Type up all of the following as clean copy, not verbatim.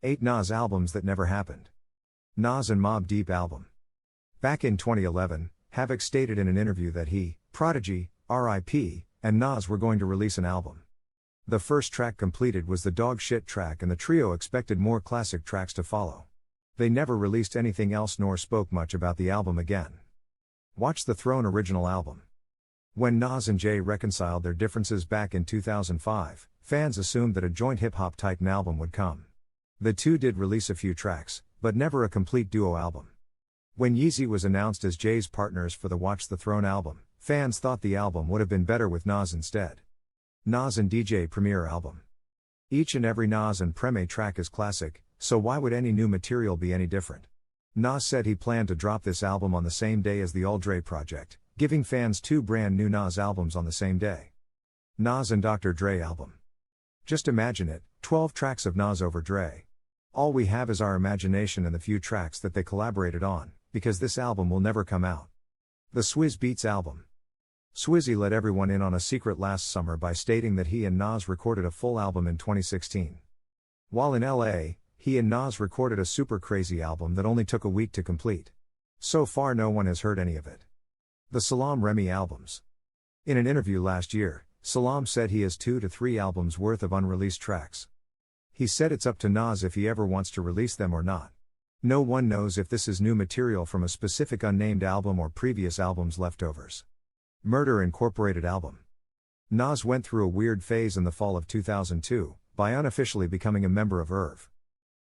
8 Nas albums that never happened. Nas and Mobb Deep album. Back in 2011, Havoc stated in an interview that he, Prodigy, R.I.P., and Nas were going to release an album. The first track completed was the Dog Shit track, and the trio expected more classic tracks to follow. They never released anything else nor spoke much about the album again. Watch the Throne original album. When Nas and Jay reconciled their differences back in 2005, fans assumed that a joint hip-hop Titan album would come. The two did release a few tracks, but never a complete duo album. When Yeezy was announced as Jay's partners for the Watch the Throne album, fans thought the album would have been better with Nas instead. Nas and DJ Premier album. Each and every Nas and Premier track is classic, so why would any new material be any different? Nas said he planned to drop this album on the same day as the All Dre project, giving fans 2 brand new Nas albums on the same day. Nas and Dr. Dre album. Just imagine it, 12 tracks of Nas over Dre. All we have is our imagination and the few tracks that they collaborated on, because this album will never come out. The Swizz Beatz album. Swizzy let everyone in on a secret last summer by stating that he and Nas recorded a full album in 2016. While in LA, he and Nas recorded a super crazy album that only took a week to complete. So far no one has heard any of it. The Salaam Remi albums. In an interview last year, Salaam said he has 2 to 3 albums worth of unreleased tracks. He said it's up to Nas if he ever wants to release them or not. No one knows if this is new material from a specific unnamed album or previous albums leftovers. Murder Incorporated album. Nas went through a weird phase in the fall of 2002, by unofficially becoming a member of Irv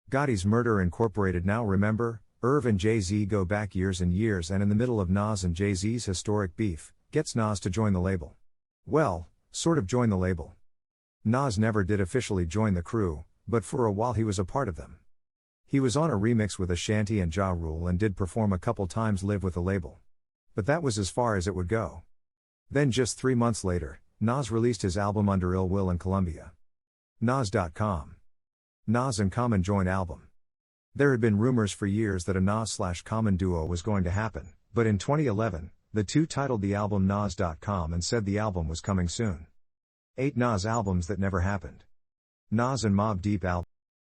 Gotti's Murder Incorporated. Now remember, Irv and Jay-Z go back years and years, and in the middle of Nas and Jay-Z's historic beef, gets Nas to join the label. Well, sort of join the label. Nas never did officially join the crew, but for a while he was a part of them. He was on a remix with Ashanti and Ja Rule and did perform a couple times live with the label. But that was as far as it would go. Then just 3 months later, Nas released his album under Ill Will and Columbia. Nas.com. Nas and Common joint album. There had been rumors for years that a Nas/Common duo was going to happen, but in 2011, the two titled the album Nas.com and said the album was coming soon. 8 Nas albums that never happened. Nas and Mobb Deep album.